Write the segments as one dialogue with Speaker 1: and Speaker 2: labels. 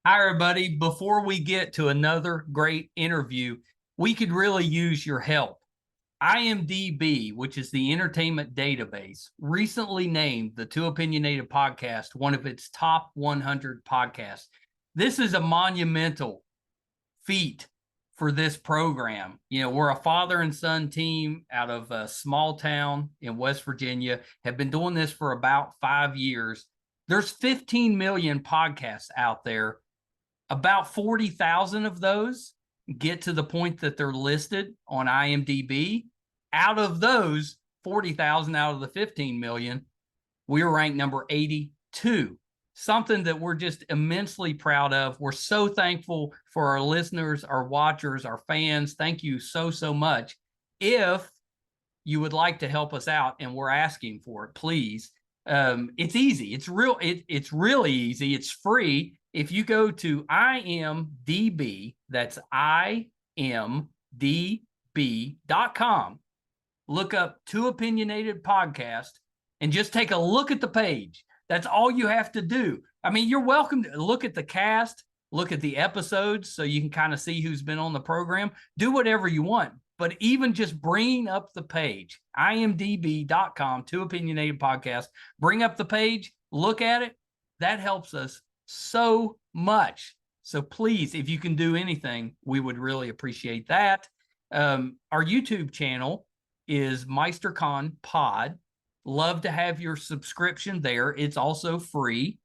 Speaker 1: Hi, everybody. Before we get to another great interview, we could really use your help. IMDb, which is the entertainment database, recently named the Two Opinionated podcast one of its top 100 podcasts. This is a monumental feat for this program. You know, we're a father and son team out of a small town in West Virginia, have been doing this for about 5 years. There's 15 million podcasts out there. About 40,000 of those get to the point that they're listed on IMDb. Out of those 40,000 out of the 15 million, we are ranked number 82. Something that we're just immensely proud of. We're so thankful for our listeners, our watchers, our fans. Thank you so, so much. If you would like to help us out, and we're asking for it, please. It's easy. It's really easy. It's free. If you go to IMDb, that's imdb.com, look up Two Opinionated Podcast, and just take a look at the page. That's all you have to do. I mean, you're welcome to look at the cast, look at the episodes so you can kind of see who's been on the program. Do whatever you want. But even just bringing up the page, imdb.com, Two Opinionated Podcast, bring up the page, look at it. That helps us so much. So please, if you can do anything, we would really appreciate that. Our YouTube channel is MeisterCon Pod. Love to have your subscription there. It's also free.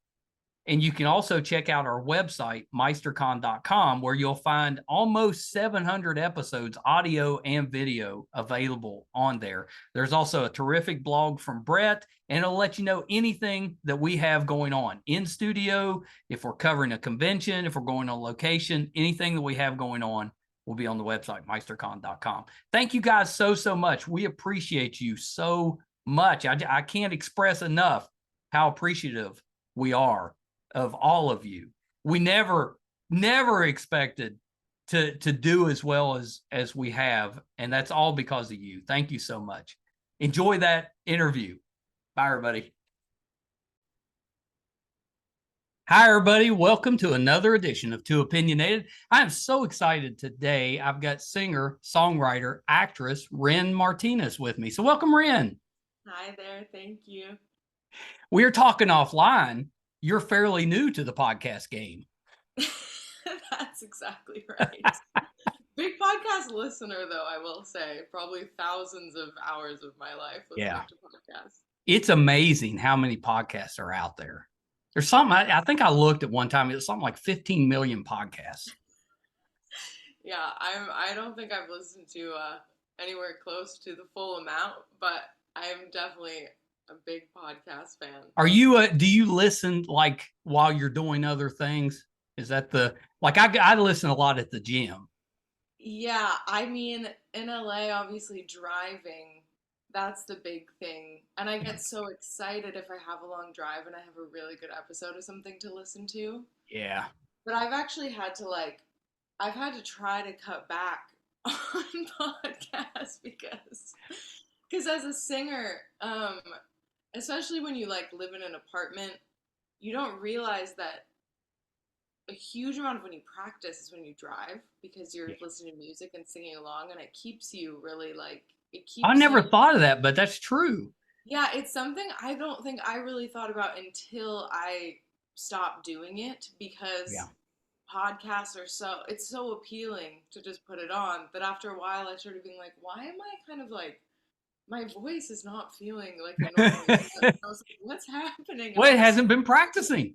Speaker 1: And you can also check out our website, meistercon.com, where you'll find almost 700 episodes, audio and video, available on there. There's also a terrific blog from Brett, and it'll let you know anything that we have going on in studio, if we're covering a convention, if we're going on location, anything that we have going on will be on the website, meistercon.com. Thank you guys so, so much. We appreciate you so much. I can't express enough how appreciative we are of all of you. We never expected to do as well as we have, and that's all because of you. Thank you so much. Enjoy that interview. Bye, everybody. Hi, everybody. Welcome to another edition of Two Opinionated. I am so excited today. I've got singer, songwriter, actress Ren Martinez with me. So welcome, Ren.
Speaker 2: Hi there. Thank you.
Speaker 1: We are talking offline. You're fairly new to the podcast game.
Speaker 2: That's exactly right. Big podcast listener, though, I will say. Probably thousands of hours of my life listening to podcasts.
Speaker 1: It's amazing how many podcasts are out there. There's something, I think I looked at one time, it was something like 15 million podcasts.
Speaker 2: Yeah, I don't think I've listened to anywhere close to the full amount, but I'm definitely a big podcast fan.
Speaker 1: Are you, do you listen like while you're doing other things? Is that I listen a lot at the gym.
Speaker 2: Yeah, I mean, in LA, obviously driving, that's the big thing. And I get so excited if I have a long drive and I have a really good episode of something to listen to.
Speaker 1: Yeah.
Speaker 2: But I've actually had to I've had to try to cut back on podcasts because as a singer, especially when you live in an apartment, you don't realize that a huge amount of when you practice is when you drive because you're listening to music and singing along, and it keeps you really it keeps
Speaker 1: I never
Speaker 2: you.
Speaker 1: thought of that, but that's true.
Speaker 2: Yeah, it's something I don't think I really thought about until I stopped doing it because podcasts are it's so appealing to just put it on that after a while I started being like, why am I kind of my voice is not feeling like it normally does. I was like, what's happening?
Speaker 1: Well, it hasn't been practicing.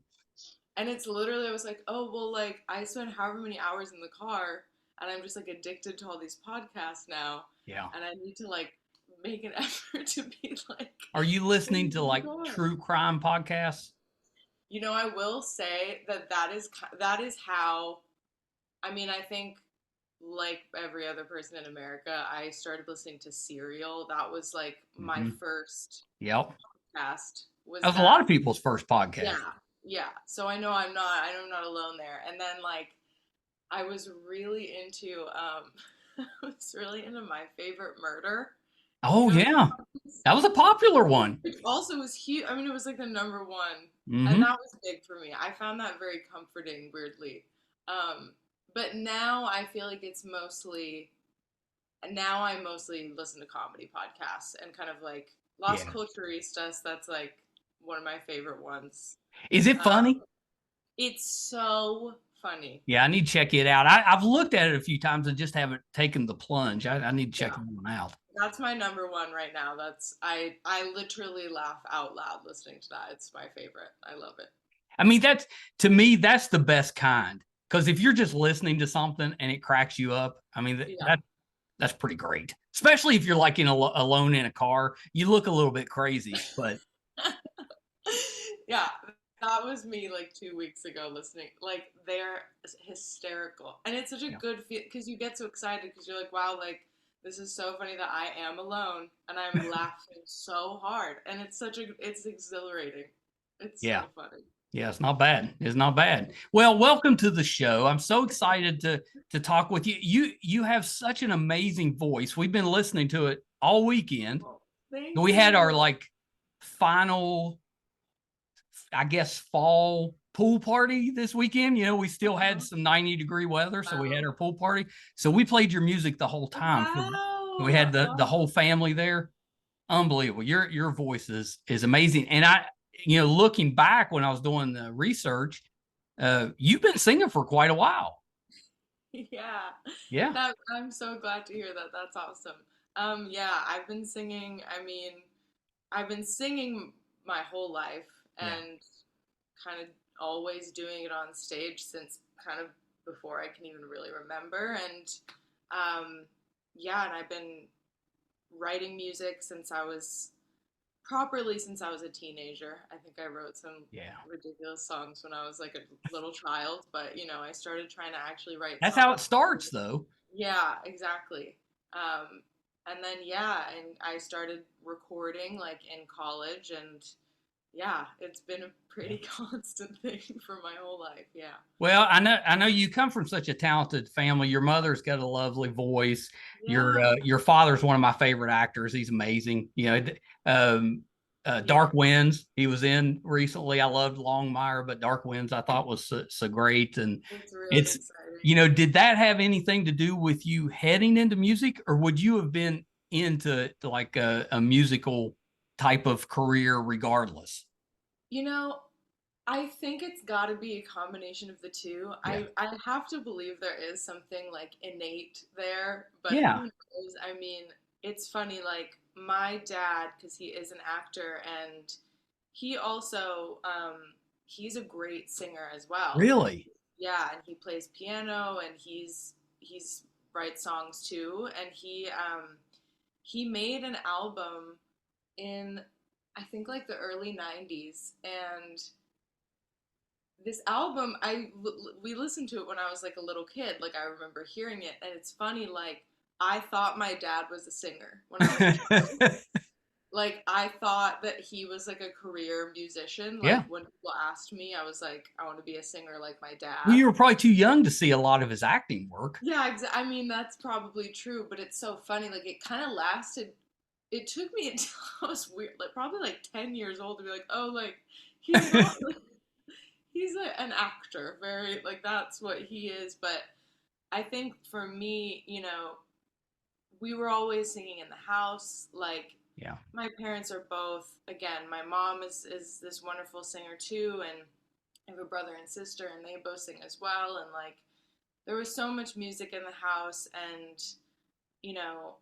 Speaker 2: And it's literally, I was like, oh, well, I spend however many hours in the car and I'm just addicted to all these podcasts now.
Speaker 1: Yeah.
Speaker 2: And I need to make an effort to be
Speaker 1: Are you listening to true crime podcasts?
Speaker 2: You know, I will say that is how, I mean, I think like every other person in America, I started listening to Serial. That was my first podcast.
Speaker 1: That was a lot of people's first podcast.
Speaker 2: Yeah. Yeah. So I know I'm not alone there. And then I was really into I was really into My Favorite Murder.
Speaker 1: Oh, yeah. That was a popular one.
Speaker 2: Which also was huge. I mean, it was like the number one, and
Speaker 1: Hmm.
Speaker 2: that was big for me. I found that very comforting, weirdly. But now I feel like it's mostly now I mostly listen to comedy podcasts and kind of like Las
Speaker 1: Yeah.
Speaker 2: Culturistas. That's like one of my favorite ones.
Speaker 1: Is it
Speaker 2: Um,
Speaker 1: funny?
Speaker 2: it's so funny.
Speaker 1: Yeah, I need to check it out. I've looked at it a few times and just haven't taken the plunge. I need to check
Speaker 2: Yeah,
Speaker 1: that one out.
Speaker 2: that's my number one right now. That's I literally laugh out loud listening to that. It's my favorite. I love it.
Speaker 1: I mean, that's to me, that's the best kind. Because if you're just listening to something and it cracks you up, I mean
Speaker 2: Yeah.
Speaker 1: that's pretty great. Especially if you're like alone in a car, you look a little bit crazy. But
Speaker 2: Yeah, that was me like 2 weeks ago listening. Like they're hysterical, and it's such a
Speaker 1: yeah,
Speaker 2: good feel because you get so excited because you're like, wow, like this is so funny that I am alone and I'm laughing so hard, and it's exhilarating. It's
Speaker 1: yeah.
Speaker 2: so funny.
Speaker 1: Yeah, it's not bad. It's not bad. Well, welcome to the show. I'm so excited to talk with you. You have such an amazing voice. We've been listening to it all weekend.
Speaker 2: Oh, thank
Speaker 1: We had our
Speaker 2: you.
Speaker 1: like final, I guess, fall pool party this weekend. You know, we still had
Speaker 2: Uh-huh.
Speaker 1: some 90-degree weather, so we had
Speaker 2: Wow.
Speaker 1: our pool party. So we played your music the whole time. So we
Speaker 2: Wow.
Speaker 1: had the
Speaker 2: Oh,
Speaker 1: whole family there. Unbelievable. Your voice is amazing. And looking back when I was doing the research, you've been singing for quite a while.
Speaker 2: yeah.
Speaker 1: Yeah.
Speaker 2: That I'm so glad to hear that. That's awesome. Yeah, I've been singing. I mean, I've been singing my whole life
Speaker 1: Yeah.
Speaker 2: and kind of always doing it on stage since kind of before I can even really remember. And yeah, and I've been writing music since I was a teenager. I think I wrote some
Speaker 1: Yeah.
Speaker 2: ridiculous songs when I was like a little child, but I started trying to actually write
Speaker 1: That's how it
Speaker 2: songs.
Speaker 1: starts though.
Speaker 2: Yeah, exactly. And then yeah, and I started recording like in college, and yeah, it's been a
Speaker 1: Yeah.
Speaker 2: pretty constant thing for my whole life. Yeah.
Speaker 1: Well, I know you come from such a talented family. Your mother's got a lovely voice. Your
Speaker 2: Yeah.
Speaker 1: your father's one of my favorite actors. He's amazing. Um,
Speaker 2: Yeah.
Speaker 1: Dark Winds. He was in recently. I loved Longmire, but Dark Winds I thought was so great. And
Speaker 2: It's really
Speaker 1: it's
Speaker 2: exciting.
Speaker 1: did that have anything to do with you heading into music, or would you have been into like a musical type of career regardless?
Speaker 2: You know, I think it's got to be a combination of the two.
Speaker 1: Yeah.
Speaker 2: I have to believe there is something like innate there, but
Speaker 1: Yeah.
Speaker 2: who knows? I mean, it's funny. Like my dad, because he is an actor, and he also he's a great singer as well.
Speaker 1: Really?
Speaker 2: Yeah, and he plays piano, and he's writes songs too, and he made an album in I think like the early 90s, and this album we listened to it when I was like a little kid. Like I remember hearing it, and it's funny, like I thought my dad was a singer when I was a child. Like I thought that he was like a career musician. Like
Speaker 1: Yeah.
Speaker 2: when people asked me, I was like, I want to be a singer like my
Speaker 1: Well,
Speaker 2: dad.
Speaker 1: you were probably too young to see a lot of his acting work.
Speaker 2: Yeah, I mean that's probably true, but it's so funny. Like it kind of lasted. It took me until I was weird, like probably like 10 years old to be like, oh, like he's not like, he's an actor, very like that's what he is. But I think for me, we were always singing in the house. Like
Speaker 1: Yeah.
Speaker 2: my parents are both. Again, my mom is this wonderful singer too, and I have a brother and sister, and they both sing as well. And like there was so much music in the house, and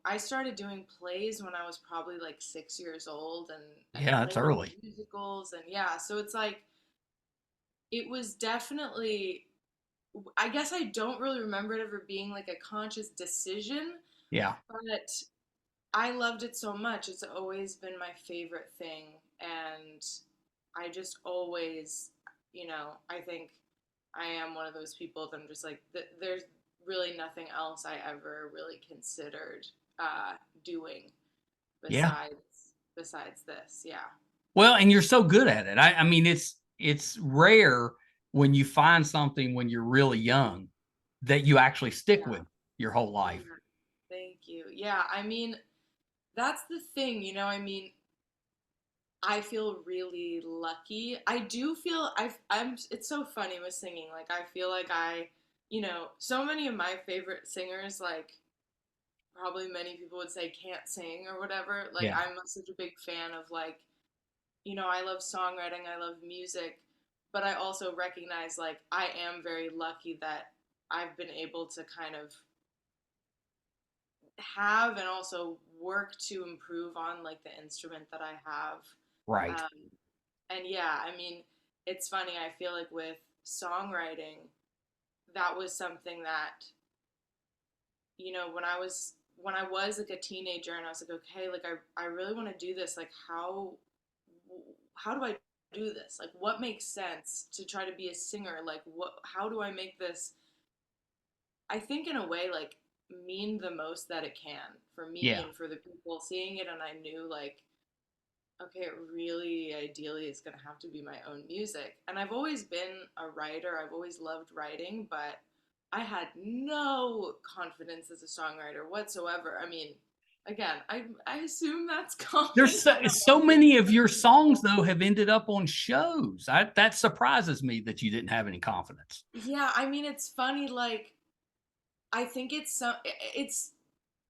Speaker 2: I started doing plays when I was probably like 6 years old, and
Speaker 1: Yeah, it's
Speaker 2: played in
Speaker 1: early.
Speaker 2: musicals, and yeah, so it's like it was definitely. I guess I don't really remember it ever being like a conscious decision,
Speaker 1: Yeah.
Speaker 2: but I loved it so much. It's always been my favorite thing, and I just always, I think I am one of those people that I'm just like, there's really nothing else I ever really considered uh, doing
Speaker 1: Yeah.
Speaker 2: besides this. Yeah.
Speaker 1: Well, and you're so good at it. I mean, it's rare when you find something when you're really young that you actually stick
Speaker 2: Yeah.
Speaker 1: with your whole
Speaker 2: Yeah.
Speaker 1: life.
Speaker 2: Thank you. Yeah. I mean, That's the thing, you know, I mean, I feel really lucky. I do feel I'm it's so funny with singing. Like I feel like you know, so many of my favorite singers like probably many people would say can't sing or whatever. Like
Speaker 1: Yeah.
Speaker 2: I'm such a big fan of like, you know, I love songwriting, I love music, but I also recognize like I am very lucky that I've been able to kind of have and also work to improve on like the instrument that I have.
Speaker 1: Right.
Speaker 2: Um, and yeah, I mean, it's funny. I feel like with songwriting, that was something that, you know, when I was like a teenager and I was like, okay, like I really want to do this. Like how do I do this? Like what makes sense to try to be a singer? Like what how do I make this I think in a way like mean the most that it can for me
Speaker 1: Yeah.
Speaker 2: and for the people seeing it, and I knew like okay, it really ideally is going to have to be my own music. And I've always been a writer. I've always loved writing, but I had no confidence as a songwriter whatsoever. I mean, again, I assume that's common.
Speaker 1: There's
Speaker 2: I don't
Speaker 1: so
Speaker 2: know, maybe
Speaker 1: many of
Speaker 2: some
Speaker 1: your songs
Speaker 2: people.
Speaker 1: though have ended up on shows. That surprises me that you didn't have any confidence.
Speaker 2: Yeah, I mean, it's funny. Like, I think it's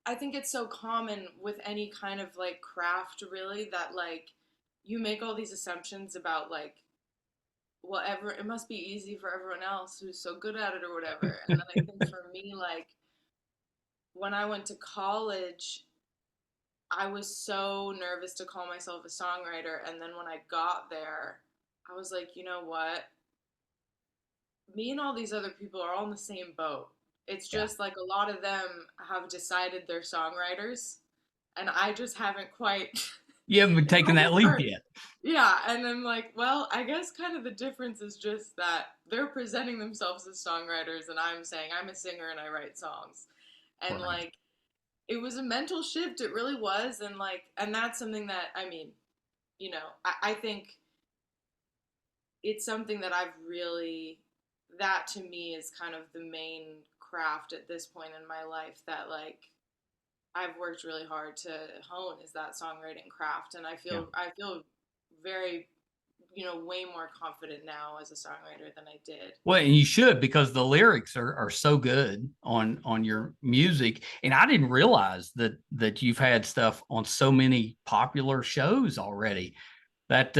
Speaker 2: I think it's so common with any kind of like craft, really, that like you make all these assumptions about like whatever it must be easy for everyone else who's so good at it or whatever. And then I think for me, like when I went to college, I was so nervous to call myself a songwriter. And then when I got there, I was like, you know what? Me and all these other people are all in the same boat. It's
Speaker 1: Yeah.
Speaker 2: just like a lot of them have decided they're songwriters, and I just haven't quite.
Speaker 1: You haven't been
Speaker 2: It
Speaker 1: taking that
Speaker 2: hasn't
Speaker 1: leap
Speaker 2: worked.
Speaker 1: yet.
Speaker 2: Yeah, and I'm like, well, I guess kind of the difference is just that they're presenting themselves as songwriters, and I'm saying I'm a singer and I write songs. And
Speaker 1: Right.
Speaker 2: like, it was a mental shift. It really was. And like, and that's something that, I mean, you know, I think it's something that I've really, that to me is kind of the main craft at this point in my life that like I've worked really hard to hone is that songwriting craft. And
Speaker 1: Yeah.
Speaker 2: I feel very, you know, way more confident now as a songwriter than I did.
Speaker 1: Well, and you should because the lyrics are so good on your music. And I didn't realize that you've had stuff on so many popular shows already. That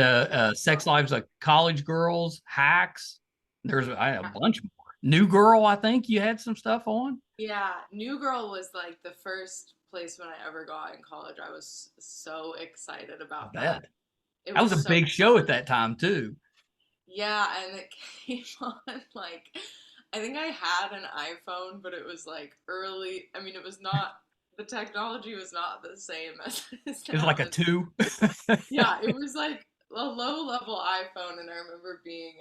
Speaker 1: Sex Lives of College Girls, Hacks. There's a bunch more. New Girl, I think you had some stuff on.
Speaker 2: Yeah, New Girl was like the first placement I ever got in college. I was so excited
Speaker 1: I
Speaker 2: about that.
Speaker 1: bet.
Speaker 2: It
Speaker 1: That was
Speaker 2: was
Speaker 1: a
Speaker 2: so
Speaker 1: big show at
Speaker 2: fun.
Speaker 1: that time too.
Speaker 2: Yeah, and it came on like I think I had an iPhone, but it was like early. I mean, it was not the technology was not the same as it is
Speaker 1: It was like
Speaker 2: now.
Speaker 1: a two.
Speaker 2: Yeah, it was like a low level iPhone, and I remember being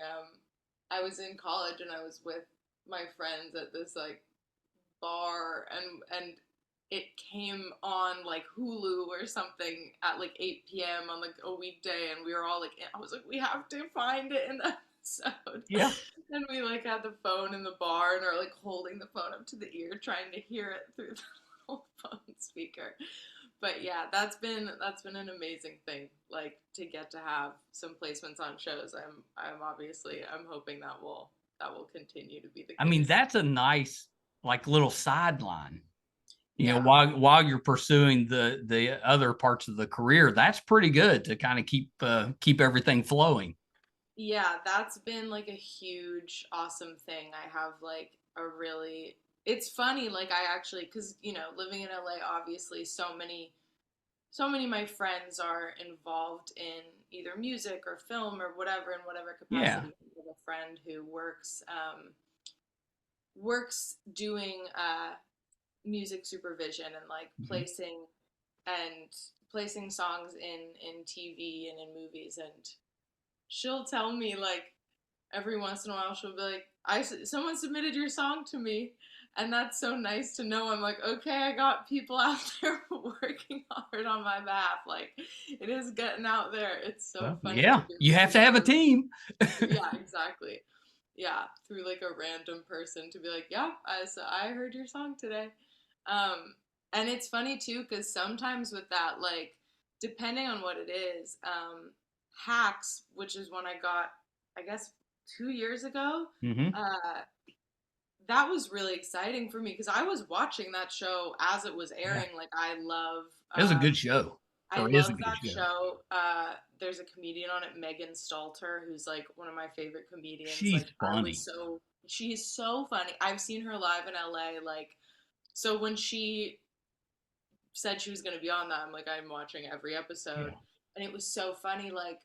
Speaker 2: I was in college and I was with my friends at this like bar, and it came on like Hulu or something at like 8 p.m. on like a weekday, and we were all like, I was like, we have to find it in the episode.
Speaker 1: Yeah.
Speaker 2: And we like had the phone in the bar and are like holding the phone up to the ear, trying to hear it through the little phone speaker. But yeah, that's been an amazing thing. Like to get to have some placements on shows. I'm obviously I'm hoping that will continue to be the
Speaker 1: I mean,
Speaker 2: case.
Speaker 1: that's a nice like little sideline. You know,
Speaker 2: Yeah.
Speaker 1: while you're pursuing the other parts of the career, that's pretty good to kind of keep everything flowing.
Speaker 2: Yeah, that's been like a huge awesome thing. I have like a really it's funny like I actually cuz you know, living in LA obviously so many of my friends are involved in either music or film or whatever in whatever
Speaker 1: Yeah.
Speaker 2: capacity. I have a friend who works doing music supervision and like
Speaker 1: Mhm.
Speaker 2: and placing songs in TV and in movies, and she'll tell me like every once in a while she'll be like someone submitted your song to me, and that's so nice to know. I'm like, okay, I got people out there working hard on my behalf. Like it is getting out there. It's so
Speaker 1: Well,
Speaker 2: funny to
Speaker 1: yeah,
Speaker 2: be
Speaker 1: you
Speaker 2: able
Speaker 1: have
Speaker 2: to
Speaker 1: to have a
Speaker 2: know like
Speaker 1: team.
Speaker 2: yeah, exactly. Yeah, through like a random person to be like, yeah, so I heard your song today. um And it's funny too, because sometimes with that, like, depending on what it is, Hacks, which is one I got, I guess, 2 years ago,
Speaker 1: Mm-hmm.
Speaker 2: uh, that was really exciting for me because I was watching that show as it was
Speaker 1: Yeah,
Speaker 2: airing. Like, I love,
Speaker 1: it was a good show,
Speaker 2: I
Speaker 1: or is a
Speaker 2: love
Speaker 1: good
Speaker 2: that
Speaker 1: show.
Speaker 2: show. There's a comedian on it, Megan Stalter, who's like one of my favorite comedians.
Speaker 1: She's
Speaker 2: Like,
Speaker 1: funny.
Speaker 2: she's so funny. I've seen her live in LA. Like, so when she said she was going to be on that, I'm like, I'm watching every episode.
Speaker 1: Yeah.
Speaker 2: And it was so funny. Like,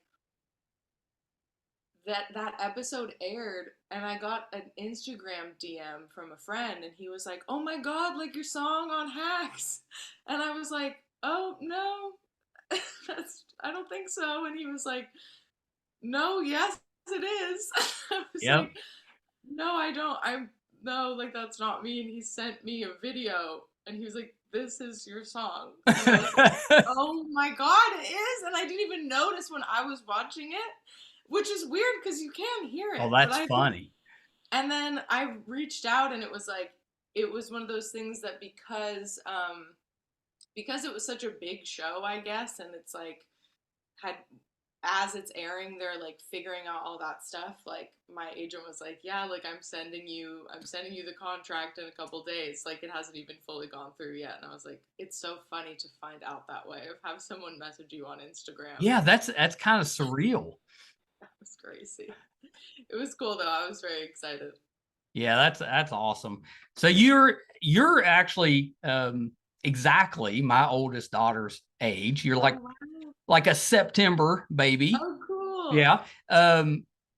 Speaker 2: that episode aired and I got an Instagram DM from a friend and he was like, "Oh my god, like your song on Hacks." And I was like, "Oh, no. That's I don't think so." And he was like, "No, yes it is." I was
Speaker 1: Yep.
Speaker 2: like, "No, I don't. I'm no, like that's not me." And he sent me a video and he was like, "This is your song." And I was like, "Oh my god, it is." And I didn't even notice when I was watching it, which is weird because you can hear
Speaker 1: Oh,
Speaker 2: it, but
Speaker 1: that's
Speaker 2: I didn't.
Speaker 1: funny.
Speaker 2: And then I reached out and it was like it was one of those things that because it was such a big show, I guess, and it's like had as it's airing, they're like figuring out all that stuff. Like my agent was like, "Yeah, like I'm sending you the contract in a couple days. Like it hasn't even fully gone through yet." And I was like, "It's so funny to find out that way of have someone message you on Instagram."
Speaker 1: Yeah, that's kind of surreal.
Speaker 2: That was crazy. It was cool though. I was very excited.
Speaker 1: Yeah, that's awesome. So you're actually exactly my oldest daughter's age. You're
Speaker 2: Oh wow.
Speaker 1: like a September baby.
Speaker 2: Oh cool.
Speaker 1: Yeah.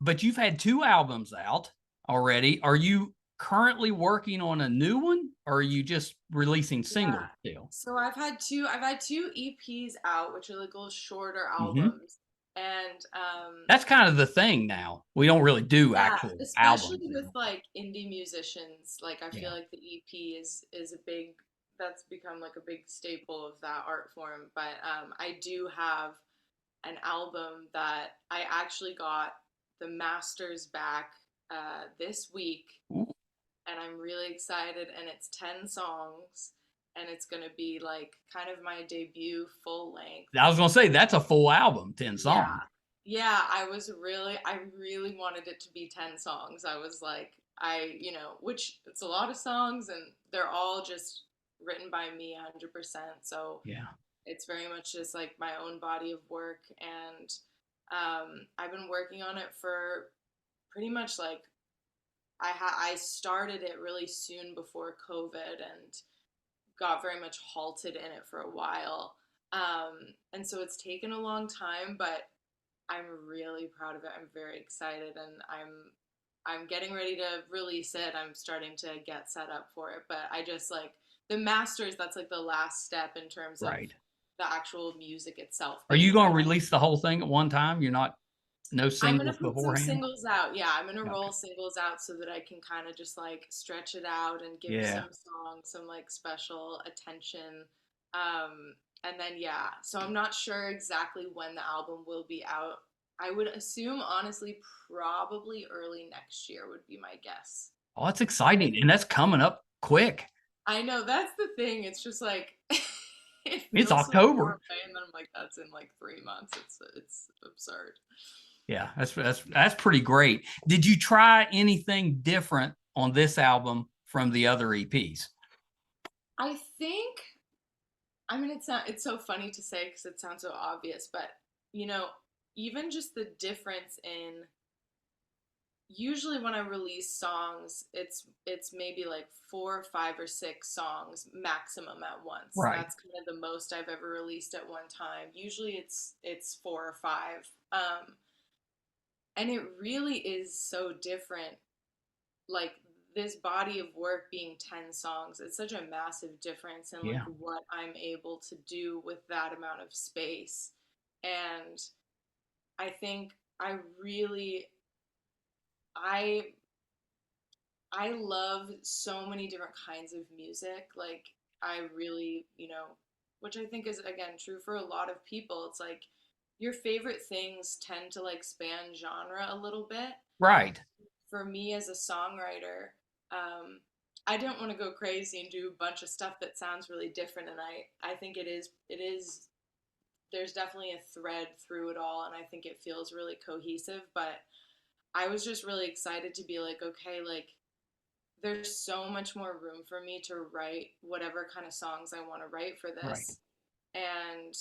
Speaker 1: But you've had two albums out already. Are you currently working on a new one, or are you just releasing
Speaker 2: Yeah.
Speaker 1: singles still?
Speaker 2: So I've had two EPs out, which are like little shorter
Speaker 1: Hmm.
Speaker 2: albums. And
Speaker 1: That's kind of the thing now. We don't really do
Speaker 2: yeah,
Speaker 1: actual
Speaker 2: especially
Speaker 1: albums
Speaker 2: with
Speaker 1: anymore.
Speaker 2: like indie musicians, like I feel
Speaker 1: Yeah.
Speaker 2: like the EP is a big that's become like a big staple of that art form. But I do have an album that I actually got the masters back this week,
Speaker 1: Ooh.
Speaker 2: and I'm really excited. And it's 10 songs, and it's gonna be like kind of my debut full length.
Speaker 1: I was gonna say that's a full album, 10
Speaker 2: Yeah,
Speaker 1: songs.
Speaker 2: yeah. I really wanted it to be 10 songs. I was like, which it's a lot of songs, and they're all just written by me 100%. So
Speaker 1: Yeah.
Speaker 2: it's very much just like my own body of work, and I've been working on it for pretty much like I started it really soon before COVID and got very much halted in it for a while. And so it's taken a long time, but I'm really proud of it. I'm very excited, and I'm getting ready to release it. I'm starting to get set up for it, but I just like the masters. That's like the last step in terms of
Speaker 1: Right.
Speaker 2: the actual music itself
Speaker 1: Are
Speaker 2: being
Speaker 1: you gonna
Speaker 2: ready.
Speaker 1: release the whole thing at one time? You're not no
Speaker 2: I'm gonna
Speaker 1: singles
Speaker 2: put some
Speaker 1: beforehand?
Speaker 2: singles out. Yeah, I'm gonna
Speaker 1: Okay.
Speaker 2: roll singles out so that I can kind of just like stretch it out and give
Speaker 1: Yeah.
Speaker 2: some songs some like special attention. Um, and then yeah, so I'm not sure exactly when the album will be out. I would assume honestly probably early next year would be my guess.
Speaker 1: Oh, that's
Speaker 2: But
Speaker 1: exciting. And that's coming up quick.
Speaker 2: I know that's the thing. It's just like it
Speaker 1: It's
Speaker 2: feels so far
Speaker 1: October.
Speaker 2: away, and then I'm like, that's in like 3 months. It's absurd.
Speaker 1: Yeah, that's pretty great. Did you try anything different on this album from the other EPs?
Speaker 2: I think I mean, it's so funny to say because it sounds so obvious, but you know, even just the difference in usually when I release songs, it's maybe like 4, 5, or 6 songs maximum at once.
Speaker 1: Right.
Speaker 2: That's kind of the most I've ever released at one time. Usually it's 4 or 5, and it really is so different. Like this body of work being 10 songs, it's such a massive difference in like
Speaker 1: Yeah.
Speaker 2: what I'm able to do with that amount of space. And I think I really I I love so many different kinds of music. Like I really, which I think is again true for a lot of people. It's like your favorite things tend to like span genre a little bit.
Speaker 1: Right.
Speaker 2: For me as a songwriter, um, I don't want to go crazy and do a bunch of stuff that sounds really different. And I think it is, there's definitely a thread through it all. And I think it feels really cohesive. But I was just really excited to be like, okay, like, there's so much more room for me to write whatever kind of songs I want to write for
Speaker 1: Right.
Speaker 2: this. And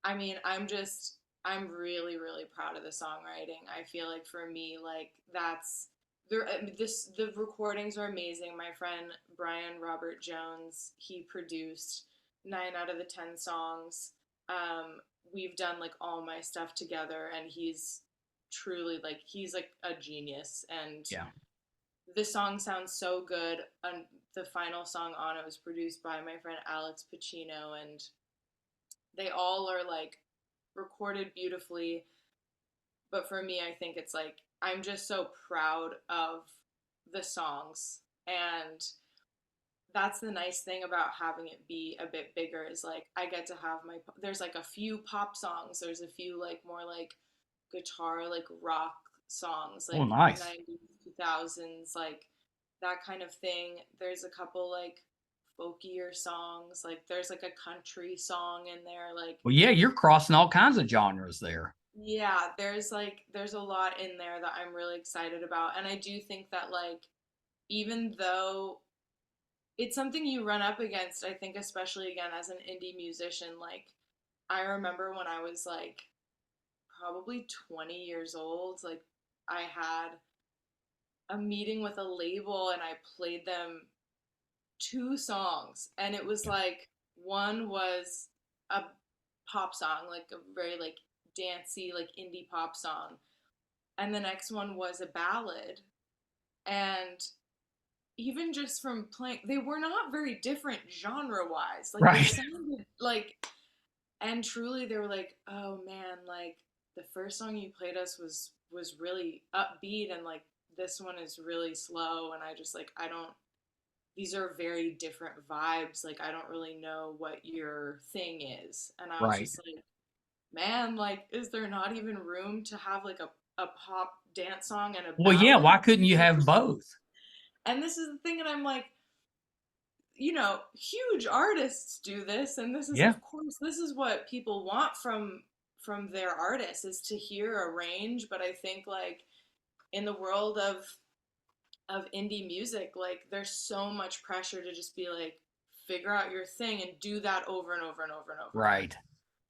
Speaker 2: I mean, I'm really, really proud of the songwriting. I feel like for me, like that's the recordings are amazing. My friend Brian Robert Jones, he produced 9 out of the 10 songs. We've done like all my stuff together, and he's like a genius. And
Speaker 1: Yeah.
Speaker 2: the song sounds so good. And the final song on it was produced by my friend Alex Pacino, and they all are like recorded beautifully. But for me, I think it's like I'm just so proud of the songs. And that's the nice thing about having it be a bit bigger is like I get to have there's like a few pop songs, there's a few like more like guitar like rock songs
Speaker 1: Oh,
Speaker 2: like
Speaker 1: nice.
Speaker 2: 90s 2000s like that kind of thing. There's a couple like folkier songs, like there's like a country song in there, like
Speaker 1: Well, yeah, you're crossing all kinds of genres there.
Speaker 2: yeah, there's a lot in there that I'm really excited about. And I do think that like even though it's something you run up against, I think especially again as an indie musician, like I remember when I was like probably 20 years old, like I had a meeting with a label and I played them 2 songs, and it was
Speaker 1: Yeah.
Speaker 2: like one was a pop song, like a very like dancey like indie pop song, and the next one was a ballad. And even just from playing, they were not very different genre wise, like they
Speaker 1: Right.
Speaker 2: sounded like, and truly they were like, oh man, like the first song you played us was really upbeat, and like this one is really slow, and I just like I don't, these are very different vibes, like I don't really know what your thing is. And I was
Speaker 1: Right.
Speaker 2: just like, man, like is there not even room to have like a pop dance song and a
Speaker 1: Well, yeah,
Speaker 2: ballad?
Speaker 1: why couldn't you have both?
Speaker 2: And this is the thing, and I'm like, huge artists do this, and this is
Speaker 1: Yeah.
Speaker 2: of course this is what people want from their artists, is to hear a range. But I think like in the world of indie music, like there's so much pressure to just be like figure out your thing and do that over and over and over and over again.
Speaker 1: Right.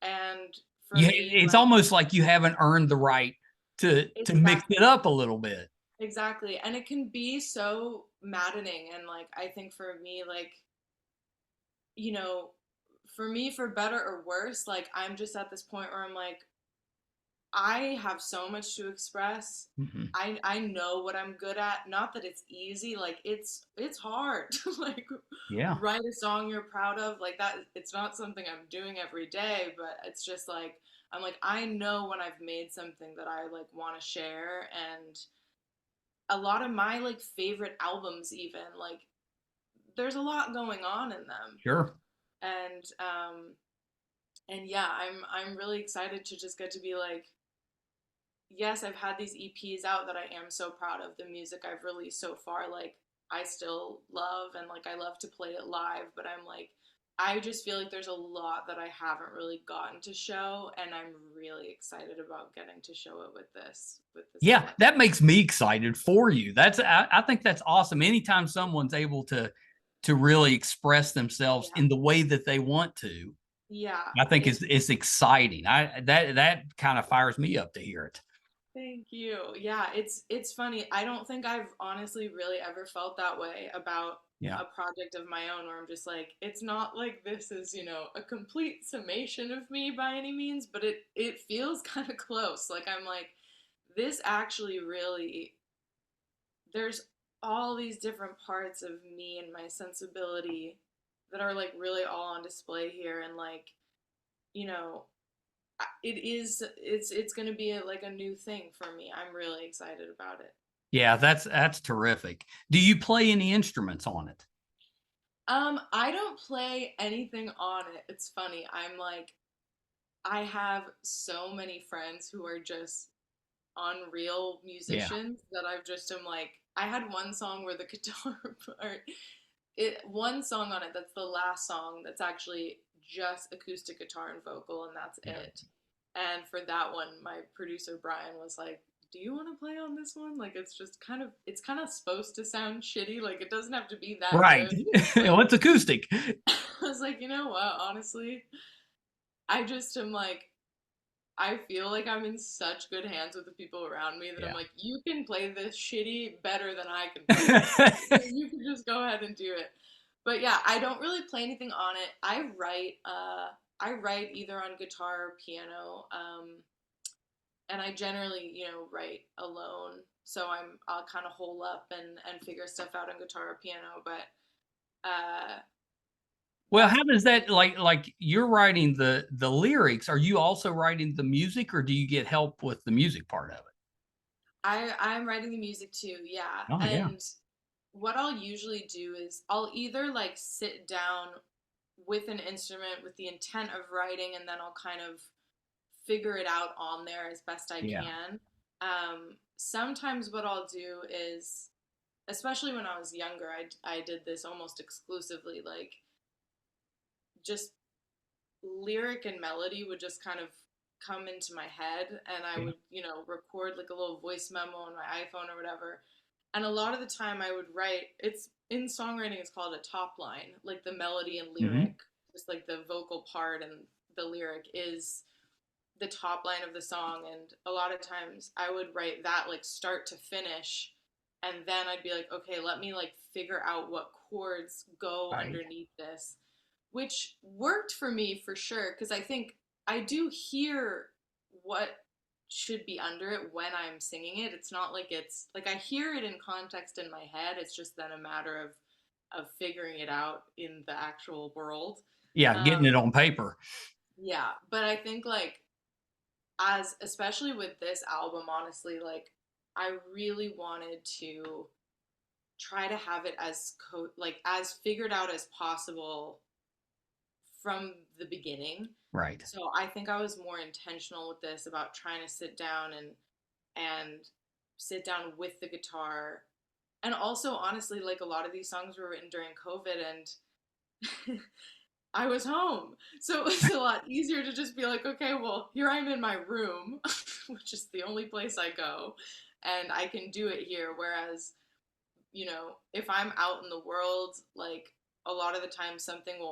Speaker 2: And for
Speaker 1: You,
Speaker 2: me,
Speaker 1: it's
Speaker 2: like
Speaker 1: almost like you haven't earned the right to mix it
Speaker 2: exactly,
Speaker 1: up a little bit.
Speaker 2: exactly, and it can be so maddening. And like I think for me, like you know, for me, for better or worse, like I'm just at this point where I'm like, I have so much to express.
Speaker 1: Mhm.
Speaker 2: I know what I'm good at. Not that it's easy, like it's hard to like
Speaker 1: Yeah.
Speaker 2: write a song you're proud of. Like that it's not something I'm doing every day, but it's just like I'm like I know when I've made something that I like want to share. And a lot of my like favorite albums even, like there's a lot going on in them.
Speaker 1: Sure.
Speaker 2: And yeah, I'm really excited to just get to be like, yes, I've had these EPs out that I am so proud of. The music I've released so far, like I still love, and like I love to play it live, but I'm like I just feel like there's a lot that I haven't really gotten to show, and I'm really excited about getting to show it with this
Speaker 1: Yeah,
Speaker 2: collection.
Speaker 1: that makes me excited for you. I think that's awesome. Anytime someone's able to really express themselves
Speaker 2: Yeah.
Speaker 1: in the way that they want to,
Speaker 2: Yeah.
Speaker 1: I think it's exciting. That kind of fires me up to hear it.
Speaker 2: Thank you. Yeah, it's funny. I don't think I've honestly really ever felt that way about
Speaker 1: Yeah.
Speaker 2: a project of my own, where I'm just like, it's not like this is, a complete summation of me by any means, but it feels kind of close. Like I'm like, this actually really, there's all these different parts of me and my sensibility that are like really all on display here. And like, you know, it's going to be like a new thing for me. I'm really excited about it.
Speaker 1: Yeah, that's terrific. Do you play any instruments on it?
Speaker 2: I don't play anything on it. It's funny. I'm like, I have so many friends who are just unreal
Speaker 1: Yeah.
Speaker 2: musicians that I've just am like, I had one song where the guitar part, one song on it that's the last song that's actually just acoustic guitar and vocal, and that's
Speaker 1: Yeah.
Speaker 2: it. And for that one, my producer Brian was like, "Do you want to play on this one? Like, it's kind of supposed to sound shitty. Like, it doesn't have to be that
Speaker 1: Right.
Speaker 2: good." Like,
Speaker 1: Well, it's acoustic.
Speaker 2: I was like, you know what? Honestly, I just am like, I feel like I'm in such good hands with the people around me that I'm
Speaker 1: Yeah.
Speaker 2: like, you can play this shitty better than I can play this. So you can just go ahead and do it. But yeah, I don't really play anything on it. I write either on guitar or piano. And I generally, write alone. So I'll kind of hole up and figure stuff out on guitar or piano, but uh
Speaker 1: Well,
Speaker 2: that's
Speaker 1: how does that like you're writing the lyrics? Are you also writing the music, or do you get help with the music part of it?
Speaker 2: I'm writing the music too, yeah.
Speaker 1: Oh yeah.
Speaker 2: And what I'll usually do is I'll either like sit down with an instrument with the intent of writing, and then I'll kind of figure it out on there as best I
Speaker 1: Yeah.
Speaker 2: can. Sometimes what I'll do is, especially when I was younger, I did this almost exclusively, like just lyric and melody would just kind of come into my head, and I
Speaker 1: Yeah.
Speaker 2: would, record like a little voice memo on my iPhone or whatever. And a lot of the time I would write, it's in songwriting, it's called a top line, like the melody and
Speaker 1: Hmm.
Speaker 2: lyric, just like the vocal part and the lyric is the top line of the song. And a lot of times I would write that like start to finish, and then I'd be like, okay, let me like figure out what chords go
Speaker 1: Right.
Speaker 2: underneath this, which worked for me for sure, because I think I do hear what should be under it when I'm singing it. It's not like it's like I hear it in context in my head. It's just then a matter of figuring it out in the actual world.
Speaker 1: Yeah, getting
Speaker 2: Um,
Speaker 1: it on paper.
Speaker 2: yeah, but I think like as especially with this album, honestly, like I really wanted to try to have it as like as figured out as possible from the beginning.
Speaker 1: Right.
Speaker 2: So I think I was more intentional with this about trying to sit down and sit down with the guitar. And also honestly, like a lot of these songs were written during COVID, and I was home. So it was a lot easier to just be like, okay, well, here I'm in my room, which is the only place I go, and I can do it here. Whereas, if I'm out in the world, like a lot of the time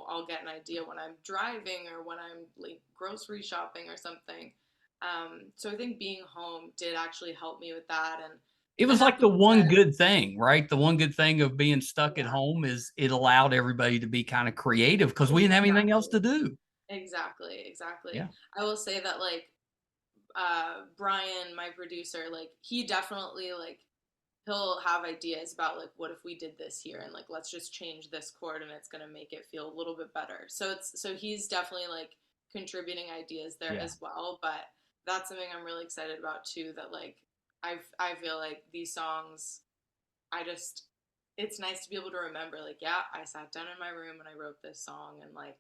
Speaker 2: I'll get an idea when I'm driving or when I'm like grocery shopping or something. So I think being home did actually help me with that. And
Speaker 1: It was
Speaker 2: that
Speaker 1: like the
Speaker 2: being
Speaker 1: one
Speaker 2: said,
Speaker 1: good thing, right? The one good thing of being stuck at
Speaker 2: yeah,
Speaker 1: home is it allowed everybody to be kind of creative because we didn't have anything else
Speaker 2: exactly.
Speaker 1: to do.
Speaker 2: Exactly.
Speaker 1: Yeah.
Speaker 2: I will say that like Brian, my producer, like he definitely like he'll have ideas about like what if we did this here, and like let's just change this chord and it's gonna make it feel a little bit better. So he's definitely like contributing ideas there
Speaker 1: Yeah.
Speaker 2: as well. But that's something I'm really excited about too. That like I feel like these songs, I just it's nice to be able to remember like, yeah, I sat down in my room and I wrote this song, and like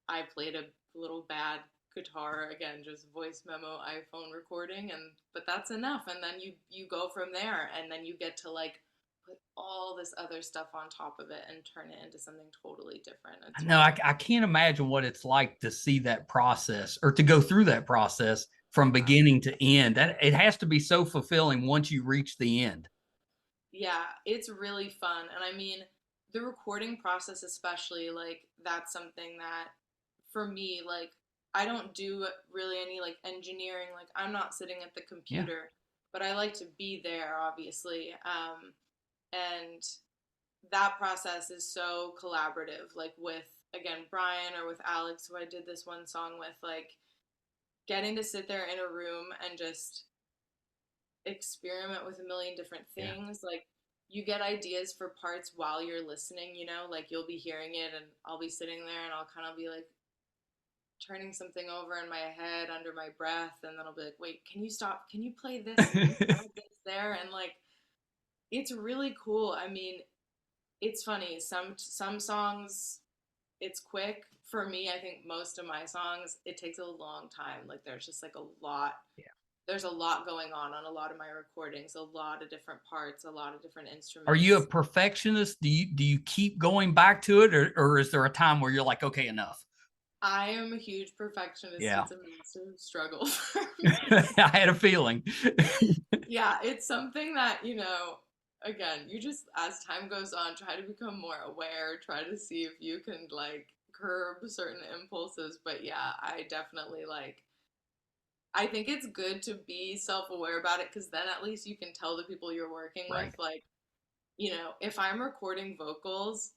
Speaker 2: I played a little bad guitar, again, just voice memo iPhone recording, and but that's enough. And then you go from there, and then you get to like put all this other stuff on top of it and turn it into something totally different. It's
Speaker 1: No,
Speaker 2: really
Speaker 1: I can't imagine what it's like to see that process or to go through that process from
Speaker 2: yeah.
Speaker 1: beginning to end. That it has to be so fulfilling once you reach the end.
Speaker 2: Yeah, it's really fun. And I mean, the recording process especially, like that's something that for me, like I don't do really any like engineering, like I'm not sitting at the
Speaker 1: Yeah.
Speaker 2: computer, but I like to be there obviously. And that process is so collaborative, like with again Brian or with Alex, who I did this one song with, like getting to sit there in a room and just experiment with a million different
Speaker 1: Yeah.
Speaker 2: things. Like you get ideas for parts while you're listening, like you'll be hearing it and I'll be sitting there and I'll kind of be like turning something over in my head under my breath, and then I'll be like, wait, can you stop? Can you play this? Can you add this there? And like it's really cool. I mean, it's funny. Some songs it's quick. For me, I think most of my songs it takes a long time. Like there's just like a lot
Speaker 1: Yeah.
Speaker 2: there's a lot going on a lot of my recordings, a lot of different parts, a lot of different
Speaker 1: Are you a
Speaker 2: instruments.
Speaker 1: perfectionist? Do you keep going back to it, or is there a time where you're like, okay, enough?
Speaker 2: I am a huge perfectionist.
Speaker 1: Yeah.
Speaker 2: It's a massive struggle for me.
Speaker 1: I had a feeling.
Speaker 2: Yeah, it's something that, again, you just, as time goes on, try to become more aware, try to see if you can, like, curb certain impulses. But yeah, I definitely, like, I think it's good to be self aware about it because then at least you can tell the people you're working with,
Speaker 1: Right.
Speaker 2: like, if I'm recording vocals,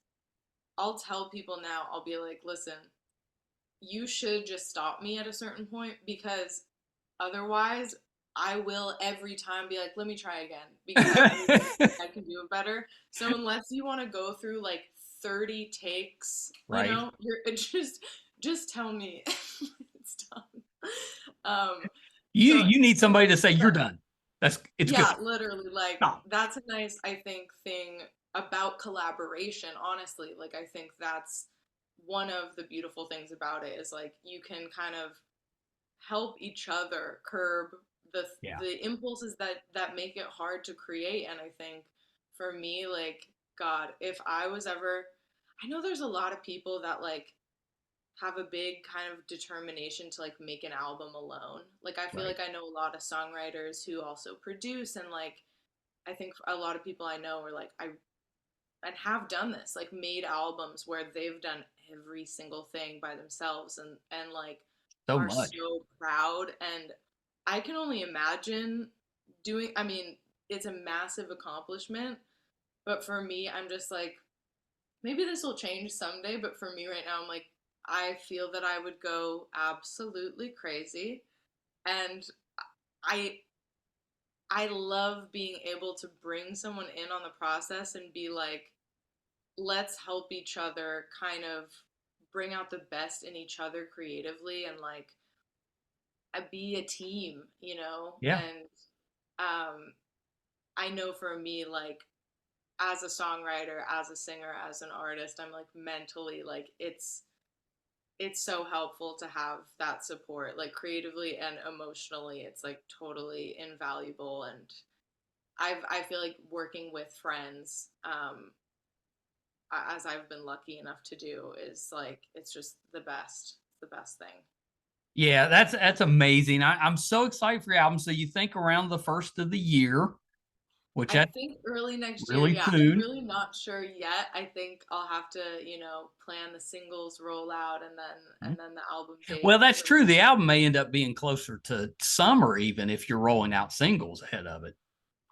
Speaker 2: I'll tell people now, I'll be like, listen, you should just stop me at a certain point because otherwise I will every time be like, let me try again because I really think I can do it better. So unless you want to go through like 30 takes,
Speaker 1: Right.
Speaker 2: you're just tell me it's done. Um,
Speaker 1: You
Speaker 2: so
Speaker 1: you need
Speaker 2: it's
Speaker 1: somebody to say you're
Speaker 2: but
Speaker 1: done. It's good.
Speaker 2: yeah, literally, like
Speaker 1: No.
Speaker 2: that's a nice, I think, thing about collaboration, honestly. Like I think that's one of the beautiful things about it is like you can kind of help each other curb the
Speaker 1: Yeah.
Speaker 2: the impulses that make it hard to create. And I think for me, like, God, if I was ever, I know there's a lot of people that like have a big kind of determination to like make an album alone. Like I feel
Speaker 1: Right.
Speaker 2: like I know a lot of songwriters who also produce, and like I think a lot of people I know are like, I and have done this, like made albums where they've done every single thing by themselves, and like
Speaker 1: So
Speaker 2: are
Speaker 1: much.
Speaker 2: so proud. And I can only imagine doing, I mean, it's a massive accomplishment, but for me, I'm just like, maybe this will change someday, but for me right now, I'm like, I feel that I would go absolutely crazy. And I I love being able to bring someone in on the process and be like, let's help each other kind of bring out the best in each other creatively, and like be a team,
Speaker 1: Yeah.
Speaker 2: and um I know for me, like, as a songwriter, as a singer, as an artist, I'm like mentally, like, it's so helpful to have that support, like creatively and emotionally. It's like totally invaluable. And I feel like working with friends, as I've been lucky enough to do, is like it's just the best thing.
Speaker 1: Yeah, that's amazing. I'm so excited for your album. So you think around the first of the year, which
Speaker 2: I
Speaker 1: that's
Speaker 2: think early next year.
Speaker 1: really
Speaker 2: Yeah, I'm
Speaker 1: soon.
Speaker 2: really not sure yet. I think I'll have to, plan the singles rollout, and then the album
Speaker 1: Well,
Speaker 2: date.
Speaker 1: that's true. The album may end up being closer to summer, even if you're rolling out singles ahead of it.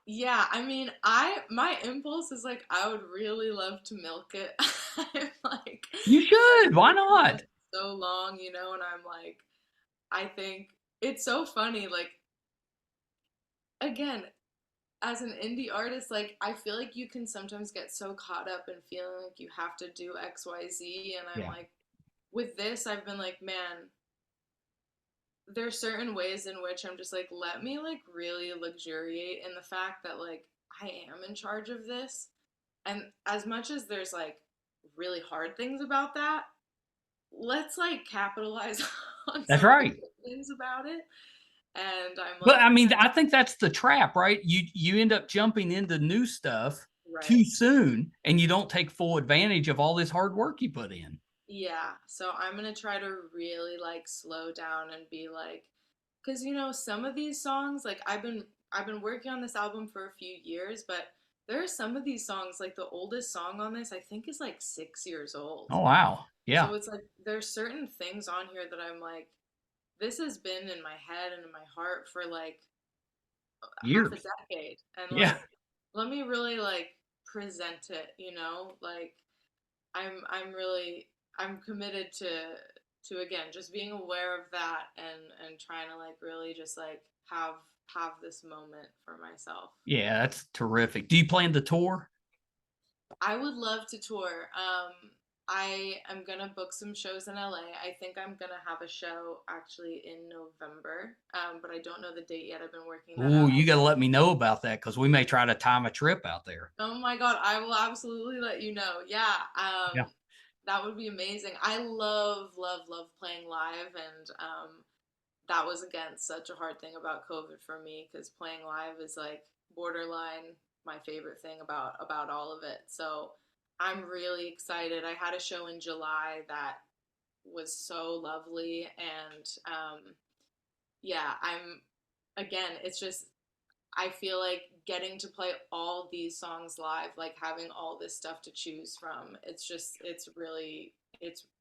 Speaker 2: Yeah, I mean, my impulse is like I would really love to milk it. I'm like
Speaker 1: You
Speaker 2: I've
Speaker 1: should.
Speaker 2: been
Speaker 1: Why
Speaker 2: working on
Speaker 1: not?
Speaker 2: it so long, and I'm like, I think it's so funny. Like, again, as an indie artist, like I feel like you can sometimes get so caught up in feeling like you have to do XYZ. And I'm
Speaker 1: Yeah.
Speaker 2: like, with this, I've been like, man, there's certain ways in which I'm just like, let me like really luxuriate in the fact that like I am in charge of this. And as much as there's like really hard things about that, let's like capitalize on
Speaker 1: That's
Speaker 2: some of the
Speaker 1: right.
Speaker 2: good things about it. And I'm
Speaker 1: But
Speaker 2: like,
Speaker 1: I mean,
Speaker 2: man,
Speaker 1: I think that's the trap, right? You end up jumping into new stuff too
Speaker 2: right.
Speaker 1: soon, and you don't take full advantage of all this hard work you put in.
Speaker 2: Yeah, so I'm gonna try to really like slow down and be like, because some of these songs, like I've been working on this album for a few years, but there are some of these songs, like the oldest song on this, I think is like 6 years old.
Speaker 1: Oh wow. Yeah.
Speaker 2: So it's like there's certain things on here that I'm like, this has been in my head and in my heart for like half a
Speaker 1: Years.
Speaker 2: decade, and
Speaker 1: Yeah.
Speaker 2: like let me really like present it, like I'm really, I'm committed to again just being aware of that, and trying to like really just like have this moment for myself.
Speaker 1: Yeah, that's terrific. Do you plan to tour?
Speaker 2: I would love to tour. I am gonna book some shows in LA. I think I'm gonna have a show actually in November, but I don't know the date yet. I've been working that
Speaker 1: Oh,
Speaker 2: out.
Speaker 1: you got to let me know about that because we may try to time a trip out there.
Speaker 2: Oh my God, I will absolutely let you know. Yeah,
Speaker 1: Yeah.
Speaker 2: that would be amazing. I love, love, love playing live, and that was again such a hard thing about COVID for me because playing live is like borderline my favorite thing about all of it. So I'm really excited. I had a show in July that was so lovely, and yeah, I'm again. It's just I feel like getting to play all these songs live, like having all this stuff to choose from. It's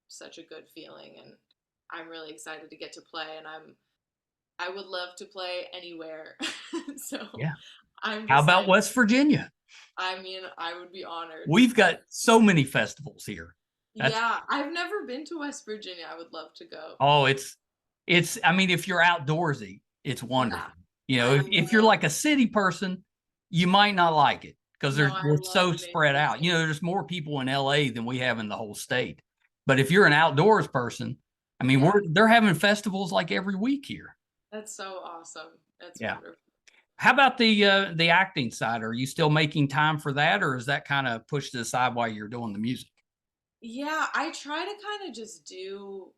Speaker 2: such a good feeling, and I'm really excited to get to play. And I would love to play anywhere, so
Speaker 1: Yeah.
Speaker 2: I'm
Speaker 1: How
Speaker 2: just
Speaker 1: about
Speaker 2: like,
Speaker 1: West Virginia?
Speaker 2: I mean, I would be honored.
Speaker 1: We've got so many festivals here. That's
Speaker 2: Yeah, I've never been to West Virginia. I would love to go.
Speaker 1: oh, it's I mean, if you're outdoorsy, it's
Speaker 2: Yeah,
Speaker 1: wonderful. You know,
Speaker 2: I
Speaker 1: if you're
Speaker 2: love.
Speaker 1: like a city person, you might not like it because
Speaker 2: No, I
Speaker 1: we're
Speaker 2: love
Speaker 1: so spread
Speaker 2: nature.
Speaker 1: out. You know, there's more people in LA than we have in the whole state. But if you're an outdoors person, I mean,
Speaker 2: Yeah,
Speaker 1: they're having festivals like every week here.
Speaker 2: that's so awesome. That's
Speaker 1: Yeah.
Speaker 2: wonderful.
Speaker 1: How about the acting side? Are you still making time for that, or is that kind of pushed to the side while you're doing the music?
Speaker 2: Yeah, I try to kind of just do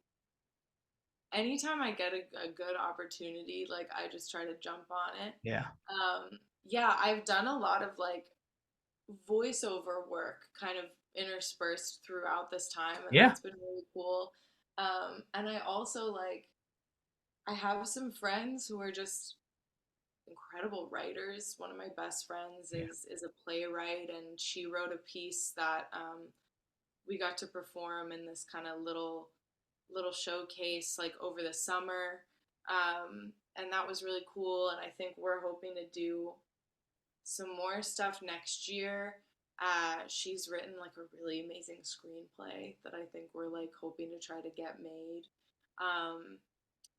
Speaker 2: anytime I get a good opportunity, like I just try to jump on it.
Speaker 1: Yeah.
Speaker 2: Yeah, I've done a lot of like voiceover work kind of interspersed throughout this time, and
Speaker 1: Yeah.
Speaker 2: that's been really cool. And I also like I have some friends who are just incredible writers. One of my best friends
Speaker 1: Yeah.
Speaker 2: is a playwright, and she wrote a piece that we got to perform in this kind of little showcase like over the summer, and that was really cool. And I think we're hoping to do some more stuff next year. She's written like a really amazing screenplay that I think we're like hoping to try to get made. Um,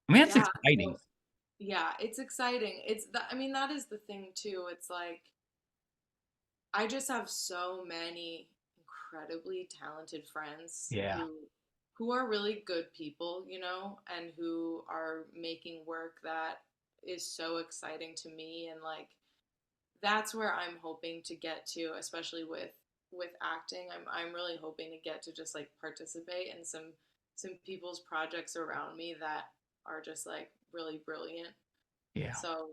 Speaker 1: I mean, that's
Speaker 2: yeah,
Speaker 1: exciting.
Speaker 2: so yeah, it's exciting. It's that I mean that is the thing too. It's like I just have so many incredibly talented friends
Speaker 1: Yeah.
Speaker 2: who are really good people, you know, and who are making work that is so exciting to me, and like that's where I'm hoping to get to, especially with acting. I'm really hoping to get to just like participate in some people's projects around me that are just like really brilliant.
Speaker 1: Yeah.
Speaker 2: So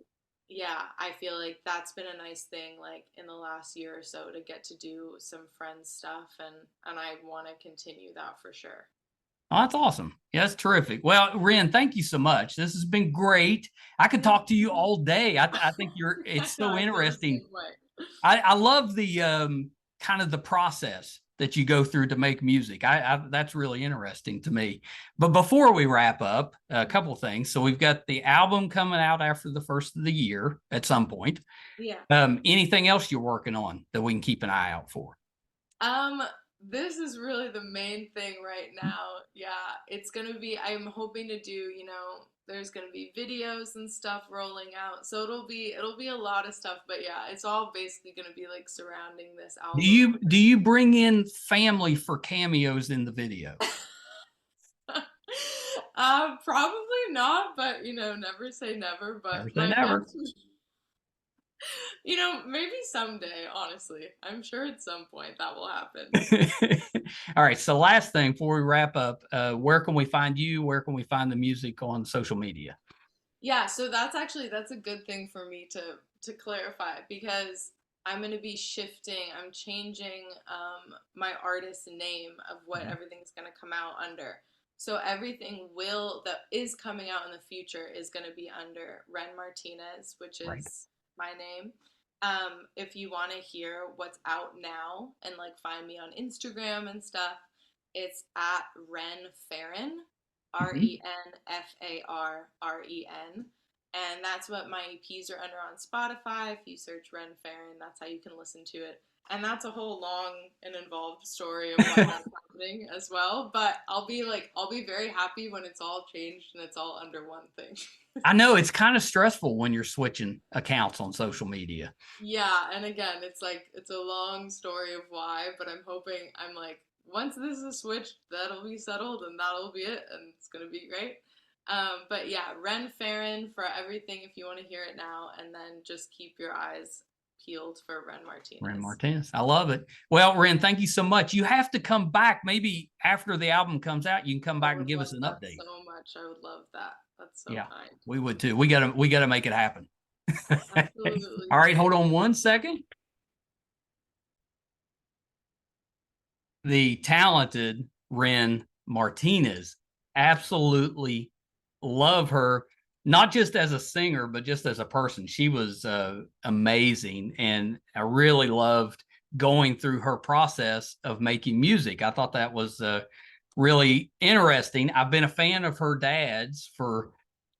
Speaker 2: yeah, I feel like that's been a nice thing like in the last year or so to get to do some friend stuff, and I want to continue that for sure.
Speaker 1: Oh, that's awesome. Yeah, that's terrific. Well, Ren, thank you so much. This has been great. I could
Speaker 2: Thank
Speaker 1: talk to you
Speaker 2: you.
Speaker 1: all day. I think
Speaker 2: I
Speaker 1: it's
Speaker 2: know,
Speaker 1: so
Speaker 2: I feel the
Speaker 1: interesting.
Speaker 2: same way.
Speaker 1: I love the kind of the process that you go through to make music. That's really interesting to me. But before we wrap up, a couple of things. So we've got the album coming out after the first of the year at some point.
Speaker 2: Yeah.
Speaker 1: Anything else you're working on that we can keep an eye out for?
Speaker 2: Um, this is really the main thing right now. Yeah, it's gonna be, I'm hoping to do, you know, there's gonna be videos and stuff rolling out. So it'll be a lot of stuff, but yeah, it's all basically gonna be like surrounding this album.
Speaker 1: Do you bring in family for cameos in the videos?
Speaker 2: Probably not, but you know, never say never.
Speaker 1: Never
Speaker 2: But
Speaker 1: say
Speaker 2: my
Speaker 1: never.
Speaker 2: actually, you know, maybe someday, honestly. I'm sure at some point that will happen.
Speaker 1: All right. So last thing before we wrap up, where can we find you? Where can we find the music on social media?
Speaker 2: Yeah, so that's a good thing for me to clarify because I'm going to be shifting. I'm changing my artist name of what everything's going to come out under. So everything will that is coming out in the future is going to be under Ren Martinez, which
Speaker 1: Right.
Speaker 2: is my name. If you want to hear what's out now and like find me on Instagram and stuff, it's at Ren Farren,
Speaker 1: Mhm.
Speaker 2: RenFarren. And that's what my EPs are under on Spotify. If you search Ren Farren, that's how you can listen to it. And that's a whole long and involved story of why that's happening as well. But I'll be very happy when it's all changed and it's all under one thing.
Speaker 1: I know it's kind of stressful when you're switching accounts on social media.
Speaker 2: Yeah, and again, it's like it's a long story of why, but I'm like once this is switched, that'll be settled and that'll be it, and it's gonna be great. But yeah, Ren Farren for everything if you want to hear it now, and then just keep your eyes peeled for Ren Martinez.
Speaker 1: Ren Martinez. I love it. Well, Ren, thank you so much. You have to come back. Maybe after the album comes out, you can come back and give us an update.
Speaker 2: So much. I would love that. That's so
Speaker 1: yeah,
Speaker 2: kind.
Speaker 1: We would too. We gotta make it happen.
Speaker 2: Absolutely.
Speaker 1: All right, hold on one second. The talented Ren Martinez. Absolutely love her, not just as a singer, but just as a person. She was amazing, and I really loved going through her process of making music. I thought that was really interesting. I've been a fan of her dad's for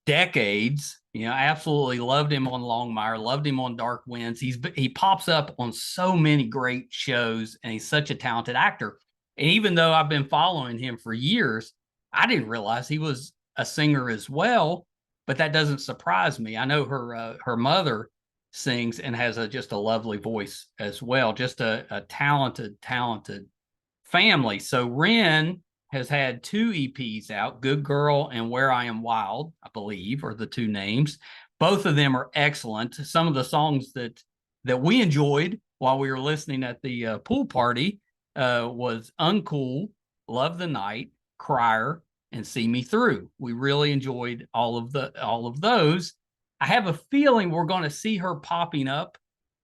Speaker 1: decades. You know, I absolutely loved him on Longmire, loved him on Dark Winds. He pops up on so many great shows, and he's such a talented actor. And even though I've been following him for years, I didn't realize he was a singer as well. But that doesn't surprise me. I know her mother sings and has just a lovely voice as well. Just a talented family. So Ren has had 2 EPs out, Good Girl and Where I Am Wild, I believe, are the 2 names. Both of them are excellent. Some of the songs that we enjoyed while we were listening at the pool party was Uncool, Love the Night, Crier, and See Me Through. We really enjoyed all of those. I have a feeling we're going to see her popping up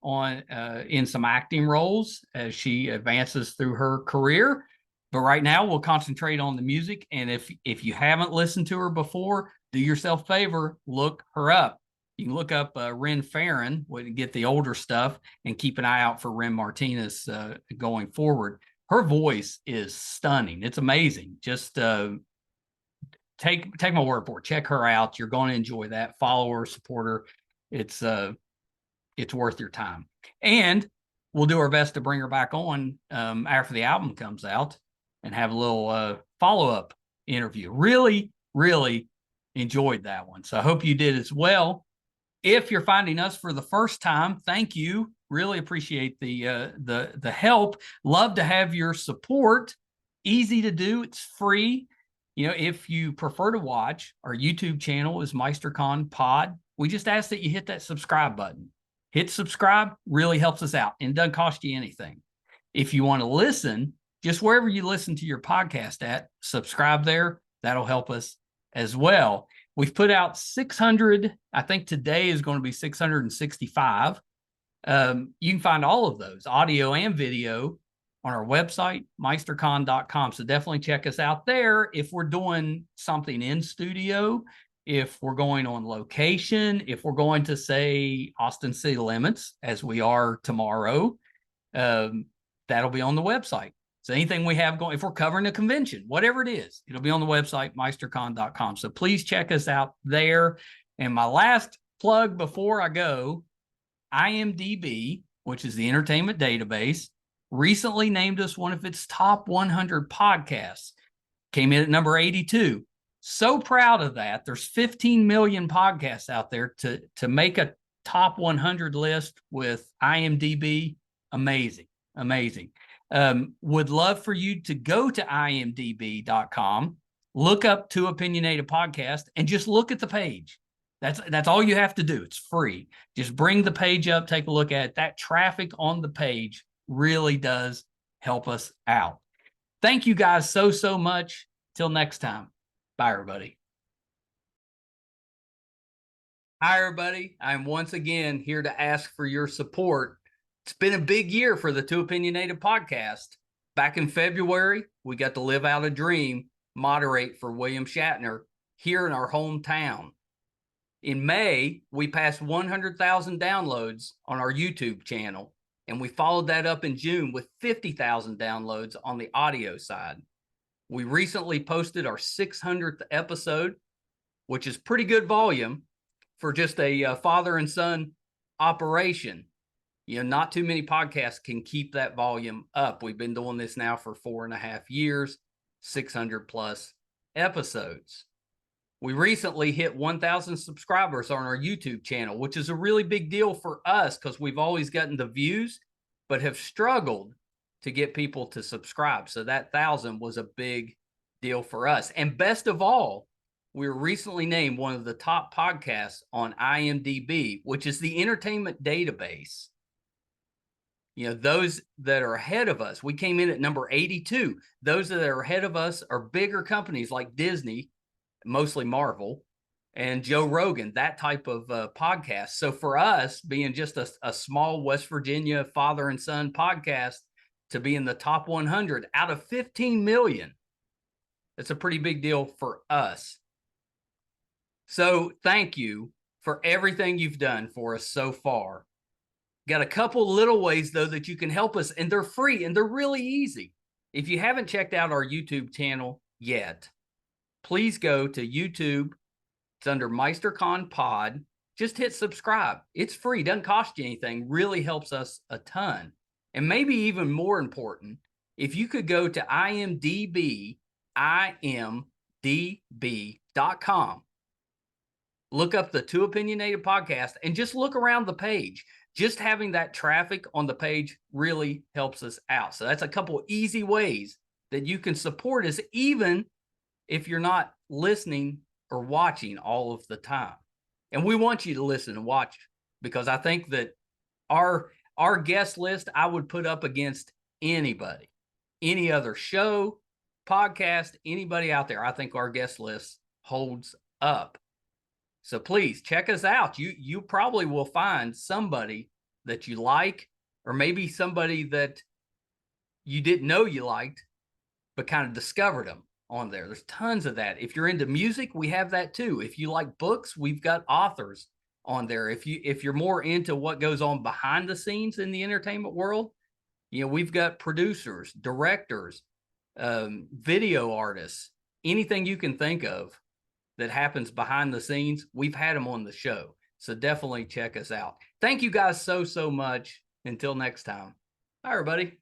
Speaker 1: on in some acting roles as she advances through her career. But right now, we'll concentrate on the music. And if you haven't listened to her before, do yourself a favor, look her up. You can look up Ren Farren, get the older stuff, and keep an eye out for Ren Martinez going forward. Her voice is stunning. It's amazing. Just take my word for it. Check her out. You're going to enjoy that. Follow her, support her. It's worth your time. And we'll do our best to bring her back on after the album comes out and have a little follow-up interview. Really, really enjoyed that one. So I hope you did as well. If you're finding us for the first time, thank you. Really appreciate the help. Love to have your support. Easy to do. It's free. You know, if you prefer to watch, our YouTube channel is MeisterCon Pod. We just ask that you hit that subscribe button. Hit subscribe, really helps us out, and doesn't cost you anything. If you want to listen, just wherever you listen to your podcast at, subscribe there. That'll help us as well. We've put out 600. I think today is going to be 665. You can find all of those, audio and video, on our website, meistercon.com. So definitely check us out there if we're doing something in studio, if we're going on location, if we're going to, say, Austin City Limits, as we are tomorrow, that'll be on the website. So anything we have going, if we're covering a convention, whatever it is, it'll be on the website, meistercon.com. So please check us out there. And my last plug before I go, IMDb, which is the entertainment database, recently named us one of its top 100 podcasts. Came in at number 82. So proud of that. There's 15 million podcasts out there to make a top 100 list with IMDb. Amazing. Would love for you to go to imdb.com, look up To Opinionated Podcast, and just look at the page. That's all you have to do. It's free. Just bring the page up, take a look at it. That traffic on the page really does help us out. Thank you guys so much. Till next time. Bye, everybody. Hi, everybody. I'm once again here to ask for your support. It's been a big year for the Two Opinionated podcast. Back in February, we got to live out a dream, moderate for William Shatner here in our hometown. In May, we passed 100,000 downloads on our YouTube channel, and we followed that up in June with 50,000 downloads on the audio side. We recently posted our 600th episode, which is pretty good volume for just a father and son operation. You know, not too many podcasts can keep that volume up. We've been doing this now for 4.5 years, 600 plus episodes. We recently hit 1,000 subscribers on our YouTube channel, which is a really big deal for us because we've always gotten the views, but have struggled to get people to subscribe. So that 1,000 was a big deal for us. And best of all, we were recently named one of the top podcasts on IMDb, which is the entertainment database Those that are ahead of us, we came in at number 82. Those that are ahead of us are bigger companies like Disney, mostly Marvel, and Joe Rogan, that type of podcast. So for us, being just a small West Virginia father and son podcast, to be in the top 100 out of 15 million, it's a pretty big deal for us. So thank you for everything you've done for us so far. Got a couple little ways, though, that you can help us, and they're free and they're really easy. If you haven't checked out our YouTube channel yet, please go to YouTube. It's under MeisterCon Pod. Just hit subscribe. It's free, doesn't cost you anything, really helps us a ton. And maybe even more important, if you could go to imdb.com, look up the Two Opinionated podcast, and just look around the page. Just having that traffic on the page really helps us out. So that's a couple easy ways that you can support us, even if you're not listening or watching all of the time. And we want you to listen and watch, because I think that our guest list, I would put up against anybody, any other show, podcast, anybody out there. I think our guest list holds up. So please check us out. You probably will find somebody that you like, or maybe somebody that you didn't know you liked, but kind of discovered them on there. There's tons of that. If you're into music, we have that too. If you like books, we've got authors on there. If you're more into what goes on behind the scenes in the entertainment world, we've got producers, directors, video artists, anything you can think of that happens behind the scenes, we've had them on the show. So definitely check us out. Thank you guys so much. Until next time. Bye, everybody.